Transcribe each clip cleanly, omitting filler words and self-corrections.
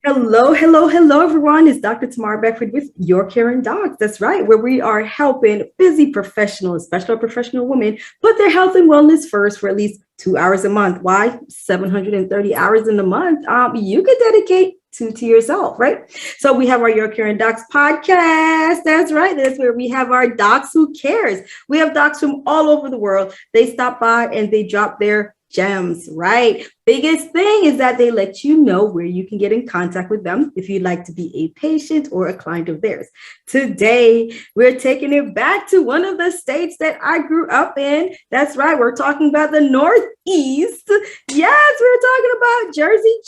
Hello, hello, hello, everyone. It's Dr. Tamara Beckford with Your Caring Docs. That's right, where we are helping busy professionals, especially professional women, put their health and wellness first for at least 2 hours a month. Why? 730 hours in a month. You could dedicate to yourself, right? So we have our Your Caring Docs podcast. That's right. That's where we have our docs who cares. We have docs from all over the world. They stop by and they drop their gems, right? Biggest thing is that they let you know where you can get in contact with them if you'd like to be a patient or a client of theirs. Today, we're taking it back to one of the states that I grew up in. That's right, we're talking about the Northeast. Yes, we're talking about Jersey.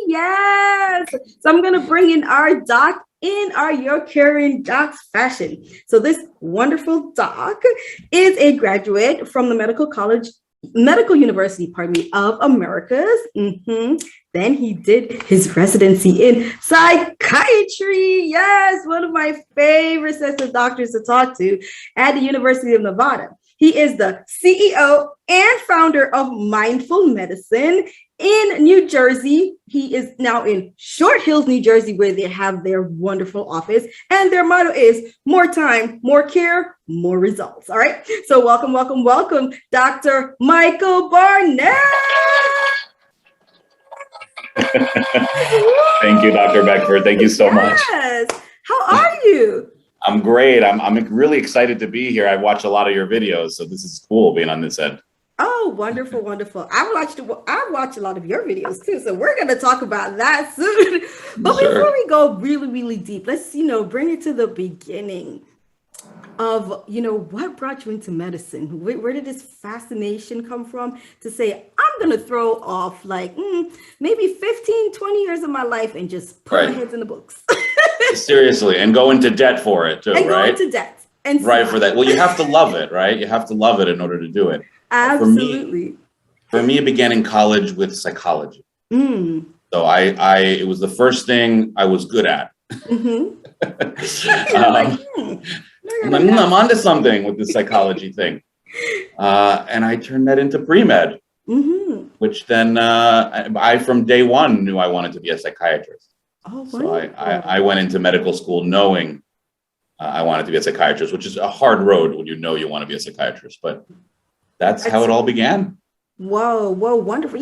Yes. So I'm going to bring in our doc in our Your Caring Docs fashion. So this wonderful doc is a graduate from the Medical University, of Americas. Then he did his residency in psychiatry. Yes, one of my favorite sets of doctors to talk to at the University of Nevada. He is the CEO and founder of Mindful Medicine in New Jersey. He is now in Short Hills, New Jersey, where they have their wonderful office. And their motto is more time, more care, more results. All right. So welcome, Dr. Michael Barness. Thank you, Dr. Beckford. Thank you so much. Yes. How are you? I'm great. I'm really excited to be here. I watch a lot of your videos, so this is cool being on this end. Oh, wonderful. I watch a lot of your videos too. So we're going to talk about that soon. But Before we go really, really deep, let's, bring it to the beginning of, what brought you into medicine? Where did this fascination come from to say, I'm going to throw off maybe 15, 20 years of my life and just put my heads in the books. Seriously, and go into debt for it too, and right? Go into debt. And right, for that. Well, you have to love it, right? You have to love it in order to do it. Absolutely. For me, it began in college with psychology. So it was the first thing I was good at. I'm onto something with the psychology thing. And I turned that into pre-med, which then I from day one knew I wanted to be a psychiatrist. Oh, so I went into medical school knowing I wanted to be a psychiatrist, which is a hard road when you know you want to be a psychiatrist, but that's how it all began. Whoa, wonderful.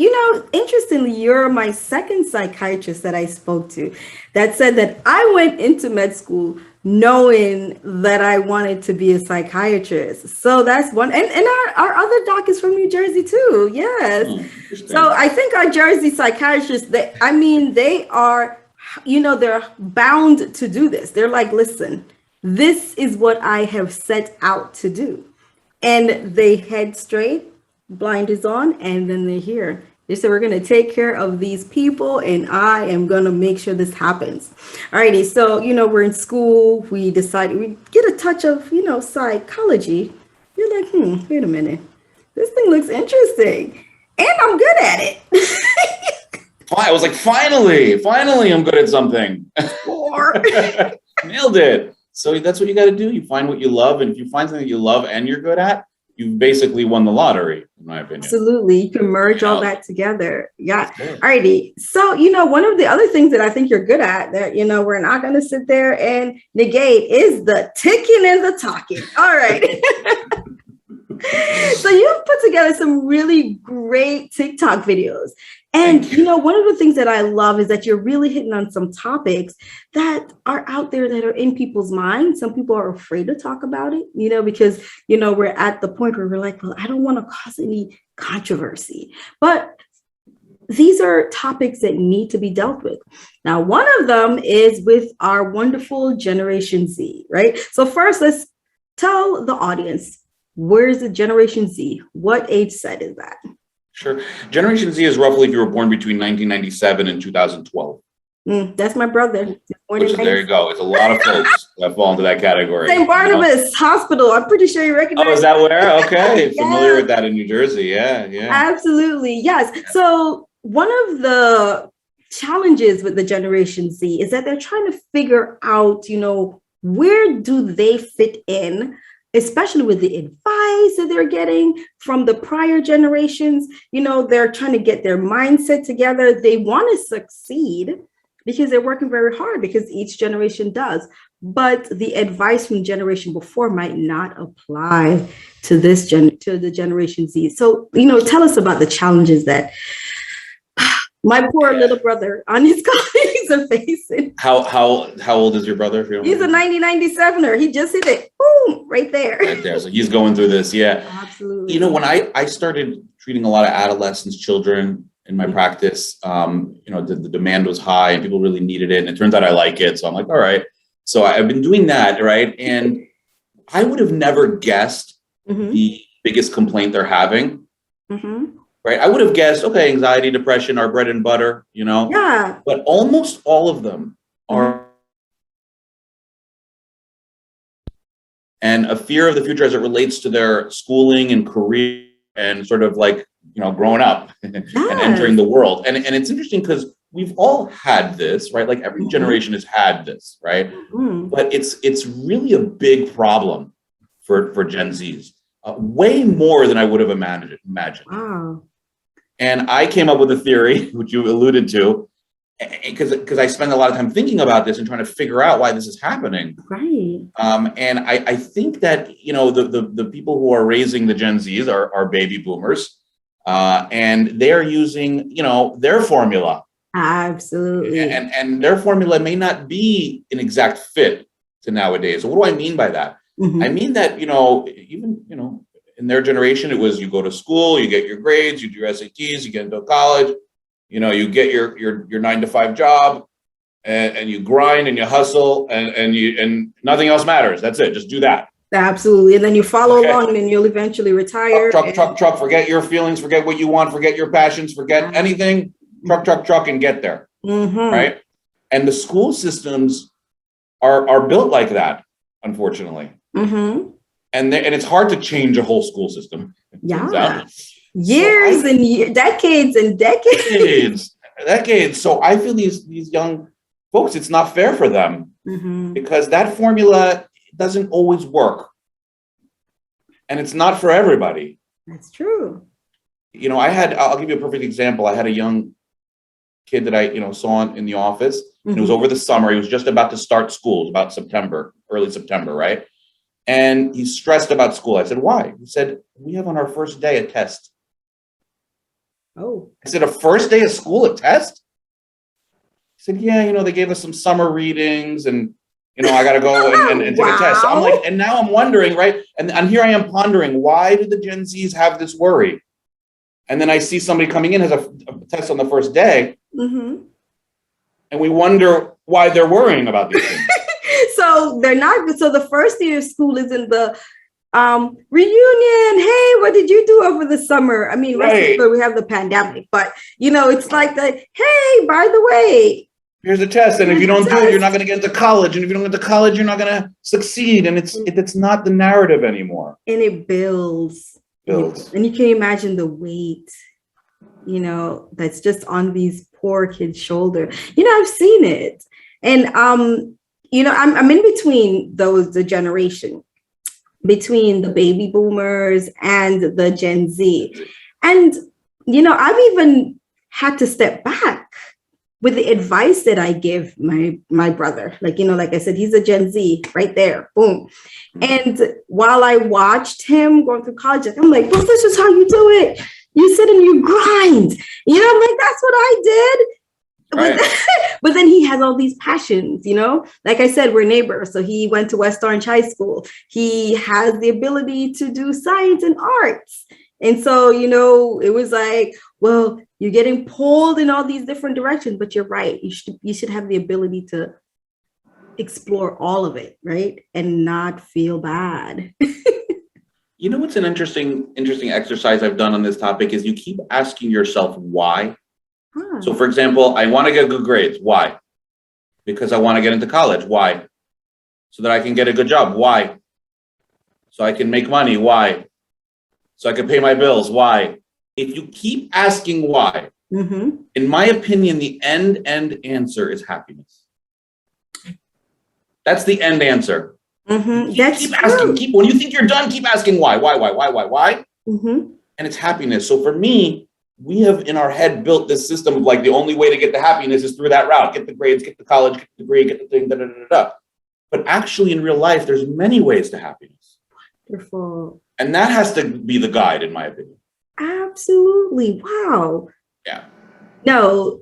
Interestingly, you're my second psychiatrist that I spoke to that said that I went into med school knowing that I wanted to be a psychiatrist. So that's one. And our other doc is from New Jersey too. Yes. So I think our Jersey psychiatrists, they are, they're bound to do this. They're like, listen, this is what I have set out to do. And they head straight, blinders on, and then they're here. They said, we're going to take care of these people, and I am going to make sure this happens. All righty. So, we're in school. We decided we get a touch of, psychology. You're like, wait a minute. This thing looks interesting. And I'm good at it. I was like, finally, I'm good at something. Nailed it. So that's what you got to do. You find what you love. And if you find something you love and you're good at, you've basically won the lottery, in my opinion. Absolutely. You can merge all that together. Yeah. Alrighty. So, one of the other things that I think you're good at that, we're not going to sit there and negate is the ticking and the talking. All right. So you've put together some really great TikTok videos. And, one of the things that I love is that you're really hitting on some topics that are out there that are in people's minds. Some people are afraid to talk about it, because, we're at the point where we're like, well, I don't want to cause any controversy. But these are topics that need to be dealt with. Now, one of them is with our wonderful Generation Z, right? So first, let's tell the audience, where's the Generation Z? What age set is that? Sure. Generation Z is roughly if you were born between 1997 and 2012. That's my brother. There you go. It's a lot of folks that fall into that category. St. Barnabas Hospital. I'm pretty sure you recognize. Oh, is that where? Okay. Yes. Familiar with that in New Jersey. Yeah. Absolutely. Yes. So one of the challenges with the Generation Z is that they're trying to figure out, where do they fit in, especially with the advice advice that they're getting from the prior generations. They're trying to get their mindset together. They want to succeed because they're working very hard, because each generation does. But the advice from the generation before might not apply to to the Generation Z. So, tell us about the challenges that my poor little brother and his colleagues are facing. How old is your brother? If you don't He's a 1997er. He just hit it. Boom, right there. Right there. So he's going through this. Yeah. Absolutely. When I started treating a lot of adolescents, children in my practice, the demand was high and people really needed it. And it turns out I like it. So I'm like, all right. So I've been doing that. Right. And I would have never guessed the biggest complaint they're having. Right. I would have guessed, okay, anxiety, depression, our bread and butter, Yeah. But almost all of them are, and a fear of the future as it relates to their schooling and career and sort of like, growing up and entering the world. And it's interesting because we've all had this, right? Like every generation has had this, right? But it's really a big problem for Gen Zs, way more than I would have imagined. Wow. And I came up with a theory, which you alluded to, because I spend a lot of time thinking about this and trying to figure out why this is happening. Right. And I think that, the people who are raising the Gen Zs are baby boomers, and they're using, their formula. Absolutely. And their formula may not be an exact fit to nowadays. So what do I mean by that? I mean that, even, in their generation, it was you go to school, you get your grades, you do your SATs, you get into college, you get your 9-to-5 job, and you grind and you hustle and nothing else matters. That's it. Just do that. Absolutely. And then you follow along and then you'll eventually retire. Truck. Forget your feelings. Forget what you want. Forget your passions. Forget anything. Truck, and get there. Right. And the school systems are built like that, unfortunately. And it's hard to change a whole school system. Yeah. Years and years, decades and decades. Decades. So I feel these young folks, it's not fair for them because that formula doesn't always work. And it's not for everybody. That's true. I'll give you a perfect example. I had a young kid that I, saw in the office. And it was over the summer. He was just about to start school. It was about September, early September, right? And he's stressed about school. I said, why? He said, we have on our first day a test. Oh. I said, a first day of school, a test? He said, yeah, they gave us some summer readings and, I got to go and take a test. So I'm like, and now I'm wondering, right? And here I am pondering, why do the Gen Zs have this worry? And then I see somebody coming in has a test on the first day. And we wonder why they're worrying about these things. So they're not. So the first day of school is in the reunion. Hey, what did you do over the summer? I mean, right. We have the pandemic, but it's like that. Hey, by the way, here's a test, and if you don't do it, you're not going to get into college, and if you don't get into college, you're not going to succeed. And it's not the narrative anymore. And it builds. And you can imagine the weight, that's just on these poor kids' shoulder. I've seen it, and I'm in between the generation, between the baby boomers and the Gen Z. And, I've even had to step back with the advice that I give my brother. Like I said, he's a Gen Z right there. Boom. And while I watched him going through college, I'm like, well, this is how you do it. You sit and you grind. I'm like, that's what I did. Right. But then he has all these passions, like I said, we're neighbors. So he went to West Orange High School. He has the ability to do science and arts. And so, it was like, well, you're getting pulled in all these different directions, but you're right. You should have the ability to explore all of it, right? And not feel bad. What's an interesting exercise I've done on this topic is you keep asking yourself why. So, for example, I want to get good grades. Why? Because I want to get into college. Why? So that I can get a good job. Why? So I can make money. Why? So I can pay my bills. Why? If you keep asking why, in my opinion, the end answer is happiness. That's the end answer. That's keep true. asking. When you think you're done, keep asking why. And it's happiness. So for me, we have in our head built this system of like the only way to get the happiness is through that route. Get the grades, get the college, get the degree, get the thing, da da da da. But actually, in real life, there's many ways to happiness. Wonderful. And that has to be the guide, in my opinion. Absolutely. Wow. Yeah. No,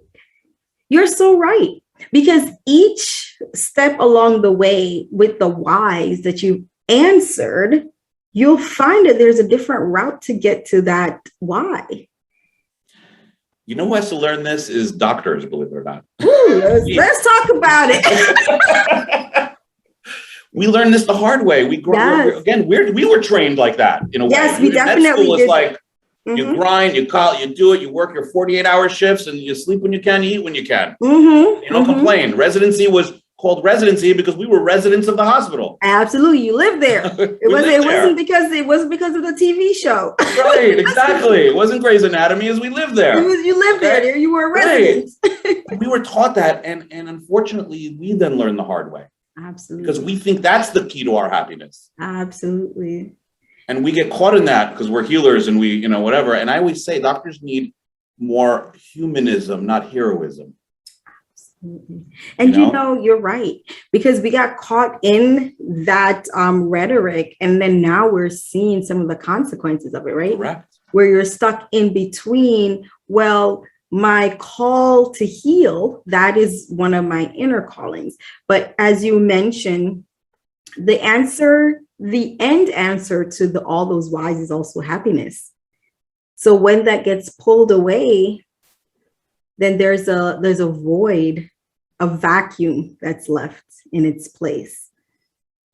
you're so right. Because each step along the way with the whys that you answered, you'll find that there's a different route to get to that why. You know who has to learn this is doctors, believe it or not. Ooh, let's talk about it. We learned this the hard way. We were trained like that in a way. Yes, we definitely Med school did. is like you grind, you do it, you work your 48-hour shifts, and you sleep when you can, you eat when you can. You don't complain. Residency was called residency because we were residents of the hospital. Absolutely, you lived there. It wasn't because of the TV show. Right, exactly. It wasn't Grey's Anatomy, as we lived there. You lived there. You were a resident. Right. We were taught that, and unfortunately, we then learned the hard way. Absolutely. Because we think that's the key to our happiness. Absolutely. And we get caught in that because we're healers and we, whatever. And I always say doctors need more humanism, not heroism. Absolutely. And you're right, because we got caught in that rhetoric, and then now we're seeing some of the consequences of it, right? Correct. Where you're stuck in between, well, my call to heal, that is one of my inner callings. But as you mentioned, the end answer to all those whys is also happiness. So when that gets pulled away, then there's a void, a vacuum that's left in its place.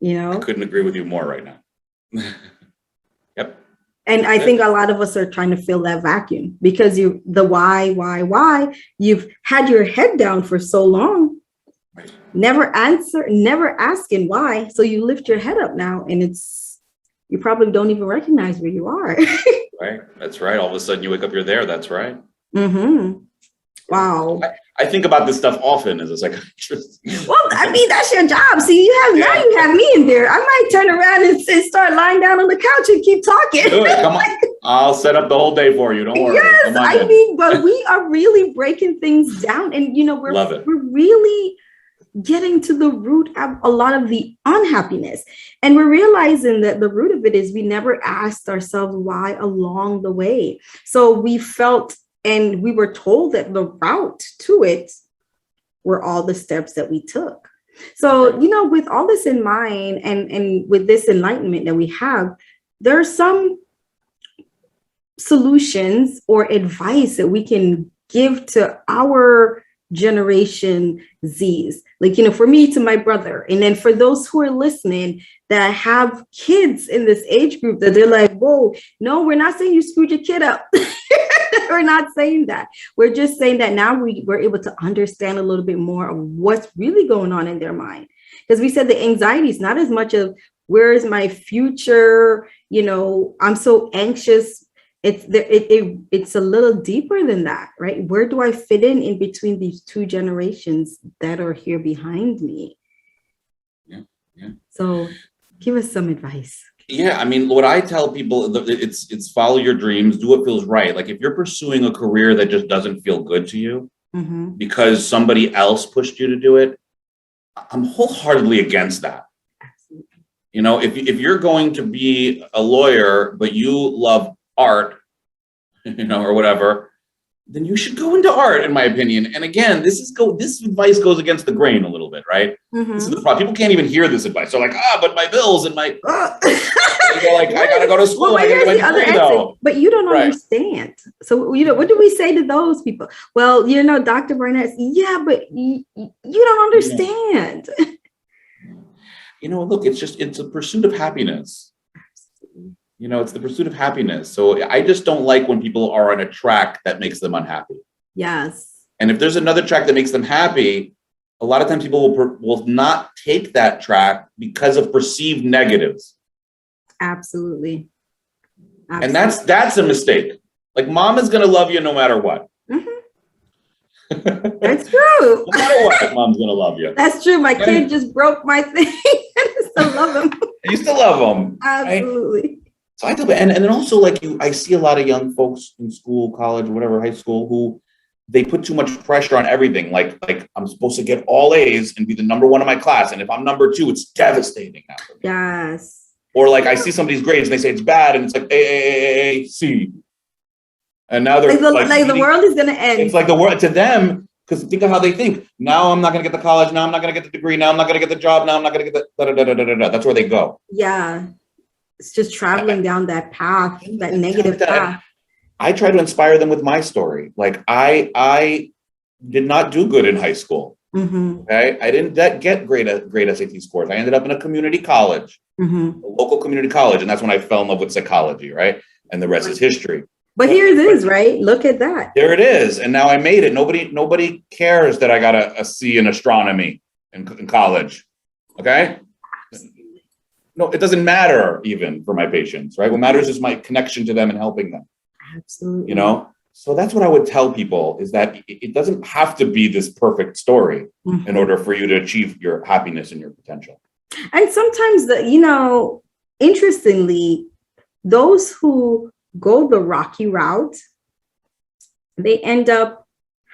I couldn't agree with you more right now. Yep. And I think a lot of us are trying to fill that vacuum because the why, you've had your head down for so long, right. never asking why. So you lift your head up now, and you probably don't even recognize where you are. Right. That's right. All of a sudden you wake up, you're there. That's right. Wow. I think about this stuff often as a psychiatrist. Well, I mean, that's your job. See, now you have me in there. I might turn around and start lying down on the couch and keep talking. Do it. Come on. I'll set up the whole day for you. Don't worry. Yes, but we are really breaking things down, and we're really getting to the root of a lot of the unhappiness. And we're realizing that the root of it is we never asked ourselves why along the way. So we felt, and we were told that the route to it were all the steps that we took. So, with all this in mind, and with this enlightenment that we have, there are some solutions or advice that we can give to our generation Z's, like, for me, to my brother. And then for those who are listening that have kids in this age group, that they're like, whoa, no, we're not saying you screwed your kid up. We're not saying that. We're just saying that now we're able to understand a little bit more of what's really going on in their mind. Because we said the anxiety is not as much of where is my future, I'm so anxious. It's a little deeper than that, right? Where do I fit in between these two generations that are here behind me? Yeah. So give us some advice. Yeah, I mean, what I tell people, it's follow your dreams, do what feels right. Like if you're pursuing a career that just doesn't feel good to you because somebody else pushed you to do it, I'm wholeheartedly against that. Absolutely. If you're going to be a lawyer, but you love art, or whatever, then you should go into art, in my opinion. And again, this advice goes against the grain a little bit, right? This is the problem. People can't even hear this advice. They're like, but my bills and my, I gotta go to school. Well, here's the other answer. But you don't understand. So, what do we say to those people? Well, Dr. Barness, yeah, but you don't understand. Look, it's a pursuit of happiness. It's the pursuit of happiness. So I just don't like when people are on a track that makes them unhappy. Yes. And if there's another track that makes them happy, a lot of times people will not take that track because of perceived negatives. Absolutely. And that's a mistake. Like mom is going to love you no matter what. That's true. No matter what, mom's going to love you. That's true. My kid just broke my thing. still love them. You still love them. Absolutely. Right? So I do, and then also like I see a lot of young folks in school, college, whatever, high school, who they put too much pressure on everything. Like I'm supposed to get all A's and be the number one in my class. And if I'm number two, it's devastating now for me. Yes. Or like I see somebody's grades and they say it's bad and it's like A, C. And now they're like the world is gonna end. It's like the world to them, because think of how they think. Now I'm not gonna get the college, now I'm not gonna get the degree, now I'm not gonna get the job, now I'm not gonna get the That's where they go. Yeah. It's just traveling down that path, that negative path. I try to inspire them with my story. Like I did not do good in high school. Mm-hmm. Okay, I didn't get great SAT scores. I ended up in a community college, a local community college, and that's when I fell in love with psychology. Right, and the rest is history. But here it is, right? Look at that. There it is, and now I made it. Nobody cares that I got a C in astronomy in college. Okay. No, it doesn't matter even for my patients, right? What matters is my connection to them and helping them. Absolutely. You know, so that's what I would tell people is that it doesn't have to be this perfect story in order for you to achieve your happiness and your potential. And sometimes interestingly, those who go the rocky route, they end up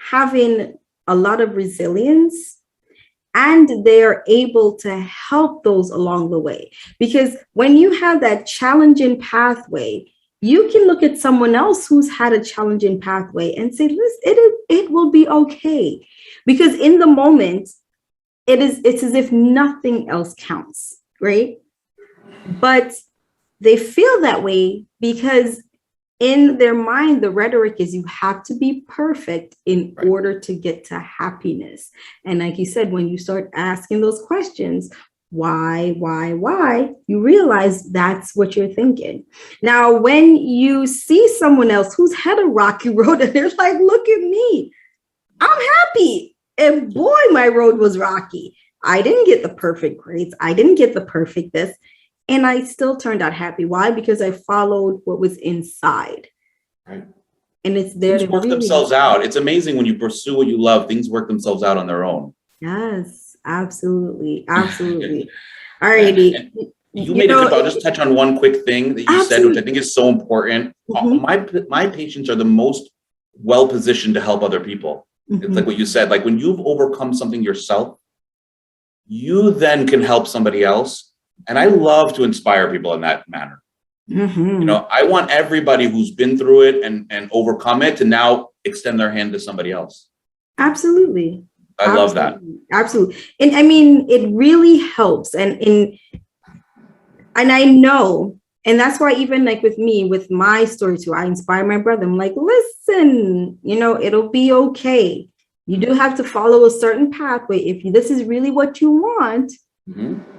having a lot of resilience. And they're able to help those along the way. Because when you have that challenging pathway, you can look at someone else who's had a challenging pathway and say, listen, it will be okay. Because in the moment, it's as if nothing else counts, right? But they feel that way because in their mind, the rhetoric is you have to be perfect in order to get to happiness. And like you said, when you start asking those questions, why, you realize that's what you're thinking. Now, when you see someone else who's had a rocky road and they're like, look at me, I'm happy. And boy, my road was rocky. I didn't get the perfect grades. I didn't get the perfect this. And I still turned out happy. Why? Because I followed what was inside. Right. And it's there to work themselves out. It's amazing when you pursue what you love, things work themselves out on their own. Yes, absolutely. Absolutely. All righty. You made I'll just touch on one quick thing that you said, which I think is so important. My patients are the most well-positioned to help other people. It's like what you said, like when you've overcome something yourself, you then can help somebody else. And I love to inspire people in that manner. You know, I want everybody who's been through it and overcome it to now extend their hand to somebody else. Absolutely. I love that. Absolutely. And I mean, it really helps. And I know, and that's why even like with me, with my story too, I inspire my brother. I'm like, listen, you know, it'll be okay. You do have to follow a certain pathway. If this is really what you want,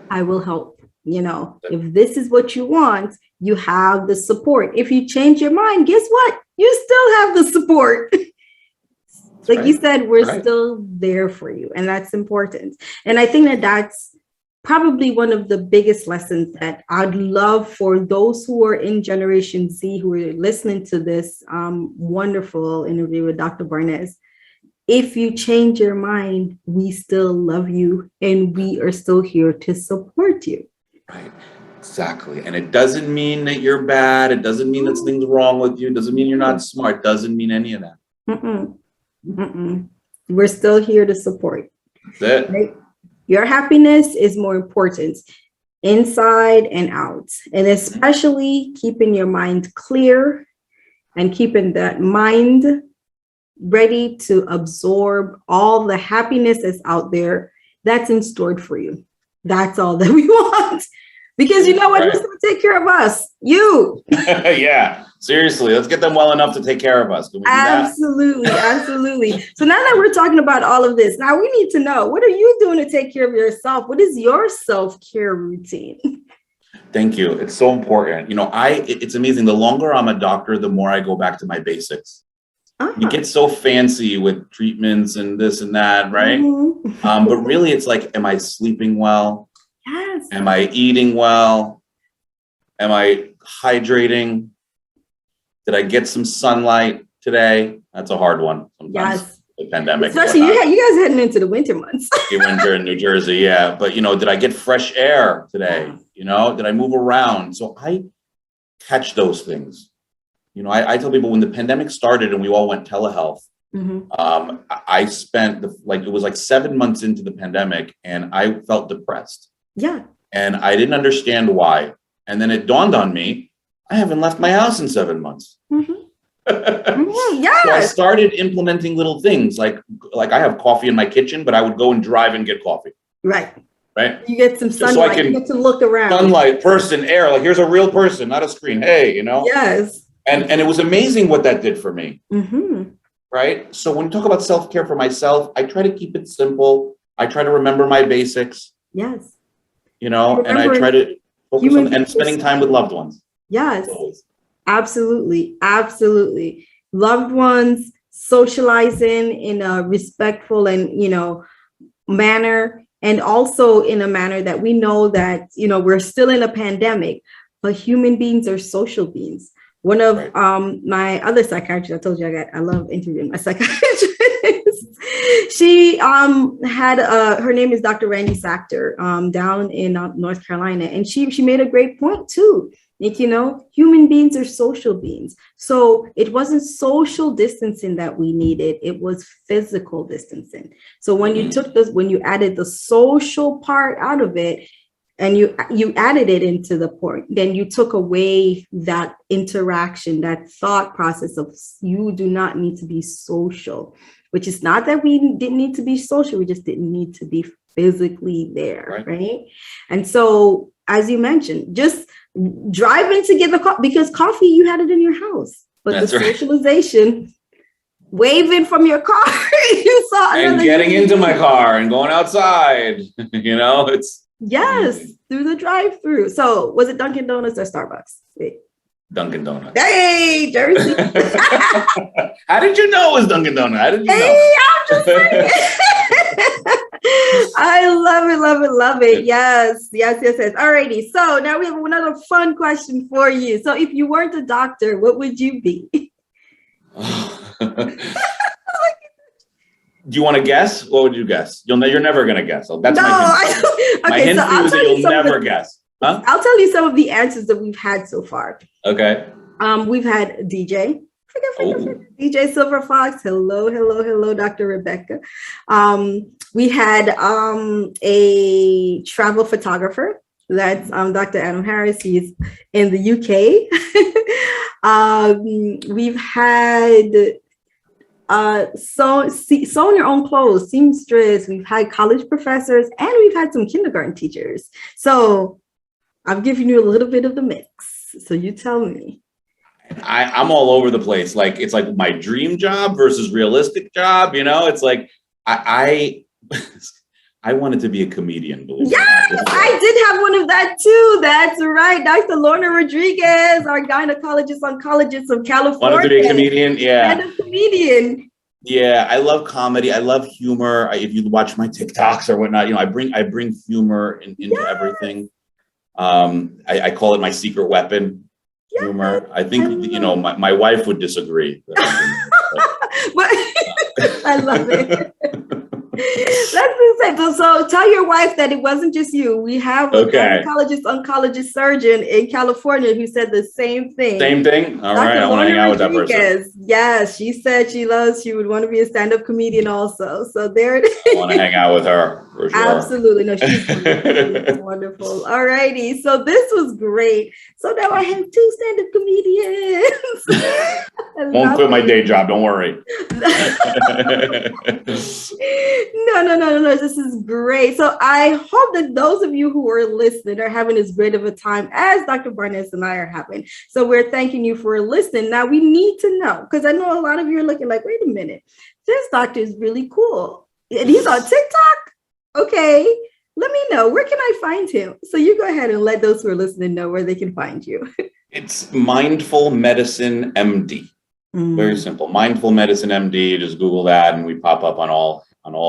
I will help. You know, if this is what you want, you have the support. If you change your mind, guess what? You still have the support. Like you said, we're still there for you. And that's important. And I think that that's probably one of the biggest lessons that I'd love for those who are in Generation Z, who are listening to this wonderful interview with Dr. Barness. If you change your mind, we still love you and we are still here to support you. Right. Exactly. And it doesn't mean that you're bad. It doesn't mean that something's wrong with you. It doesn't mean you're not smart. It doesn't mean any of that. We're still here to support. That's it. Right? Your happiness is more important inside and out. And especially keeping your mind clear and keeping that mind ready to absorb all the happiness that's out there that's in store for you. That's all that we want. Because you know what? Who's going to take care of us? You. Yeah. Seriously. Let's get them well enough to take care of us. Can we do that? Absolutely. Absolutely. So now that we're talking about all of this, now we need to know, what are you doing to take care of yourself? What is your self-care routine? Thank you. It's so important. You know, it's amazing. The longer I'm a doctor, the more I go back to my basics. You get so fancy with treatments and this and that, right? But really, it's like, am I sleeping well? Yes. Am I eating well? Am I hydrating? Did I get some sunlight today? That's a hard one sometimes. Yes. the pandemic. Especially you guys heading into the winter months. Winter in New Jersey, yeah. But, did I get fresh air today? Did I move around? So I catch those things. I tell people when the pandemic started and we all went telehealth, I spent it was like 7 months into the pandemic and I felt depressed. Yeah. And I didn't understand why. And then it dawned on me, I haven't left my house in 7 months. Yeah. So I started implementing little things like I have coffee in my kitchen, but I would go and drive and get coffee. Right. You get some sunlight, you get to look around. Sunlight, person, air, like here's a real person, not a screen. Hey, Yes. And it was amazing what that did for me. Right. So when you talk about self-care for myself, I try to keep it simple. I try to remember my basics. Yes. And I try to focus on and spending time with loved ones. Yes. Absolutely. Absolutely. Loved ones, socializing in a respectful and, manner, and also in a manner that we know that, we're still in a pandemic, but human beings are social beings. One of my other psychiatrists, I told you I love interviewing my psychiatrist. She had her name is Dr. Randy Sachter down in North Carolina, and she made a great point too. Human beings are social beings. So it wasn't social distancing that we needed. It was physical distancing. So when you when you added the social part out of it and you added it into the point, then you took away that interaction, that thought process of you do not need to be social, which is not that we didn't need to be social. We just didn't need to be physically there. Right. And so, as you mentioned, just driving to get the coffee, because coffee, you had it in your house, but the socialization, waving from your car, you saw and getting into my car and going outside, it's through the drive-through. So was it Dunkin' Donuts or Starbucks? Dunkin' Donuts. Hey, Jersey. How did you know it was Dunkin' Donuts? How did you know? I'm just saying. I love it. Yes. Alrighty. So now we have another fun question for you. So if you weren't a doctor, what would you be? Do you want to guess? What would you guess? You're never going to guess. So that's my hint. My hint so for you is that you'll never guess. Huh? I'll tell you some of the answers that we've had so far. Okay. We've had DJ. DJ Silver Fox. Hello, Dr. Rebecca. We had a travel photographer. That's Dr. Adam Harris. He's in the UK. We've had sew your own clothes, seamstress. We've had college professors, and we've had some kindergarten teachers. So I've given you a little bit of the mix. So you tell me. I'm all over the place. Like, it's like my dream job versus realistic job. It's like I wanted to be a comedian. Yes, I did have one of that too. That's right. Dr. Lorna Rodriguez, our gynecologist, oncologist of California. Wanted to be a comedian. Yeah. And a comedian. Yeah, I love comedy. I love humor. If you watch my TikToks or whatnot, I bring humor into everything. I call it my secret weapon. Humor. I think my wife would disagree. But I love it. So tell your wife that it wasn't just you. We have a oncologist surgeon in California who said the same thing. Same thing? All right, I want to hang out with that person. Yes, she said she would want to be a stand-up comedian also. So there it is. I want to hang out with her for sure. Absolutely. No, she's wonderful. She's wonderful. All righty. So this was great. So now I have 2 stand-up comedians. Won't quit my day job. Don't worry. No. This is great. So I hope that those of you who are listening are having as great of a time as Dr. Barness and I are having. So we're thanking you for listening. Now we need to know, because I know a lot of you are looking like, wait a minute, this doctor is really cool. And he's on TikTok. Okay. Let me know. Where can I find him? So you go ahead and let those who are listening know where they can find you. It's Mindful Medicine MD. Very simple. Mindful Medicine MD. Just Google that and we pop up on all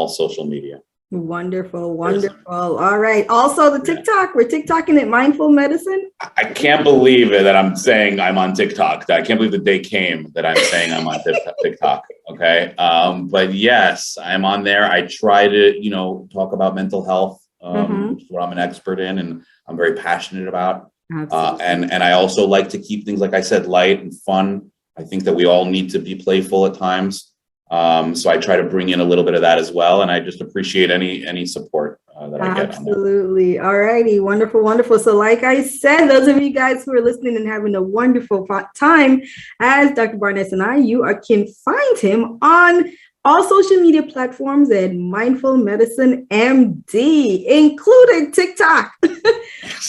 social media. Wonderful, wonderful. All right. Also, the TikTok, we're TikToking it, Mindful Medicine. I can't believe it that I'm saying I'm on TikTok. I can't believe the day came that I'm saying I'm on TikTok. Okay. But yes, I'm on there. I try to, talk about mental health, which is what I'm an expert in and I'm very passionate about. And I also like to keep things, like I said, light and fun. I think that we all need to be playful at times. So I try to bring in a little bit of that as well. And I just appreciate any support that I get. Absolutely. All righty. Wonderful, wonderful. So like I said, those of you guys who are listening and having a wonderful time, as Dr. Barness and I, you can find him on all social media platforms at Mindful Medicine MD, including TikTok.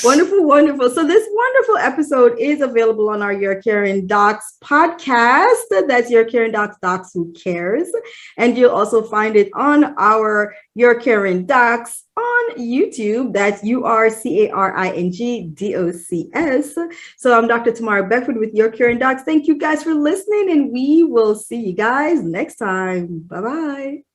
Wonderful, wonderful. So this wonderful episode is available on our Your Caring Docs podcast. That's Your Caring Docs, Docs Who Cares. And you'll also find it on our Your Caring Docs on YouTube. That's URCARINGDOCS. So I'm Dr. Tamara Beckford with Your Caring Docs. Thank you guys for listening, and we will see you guys next time. Bye-bye.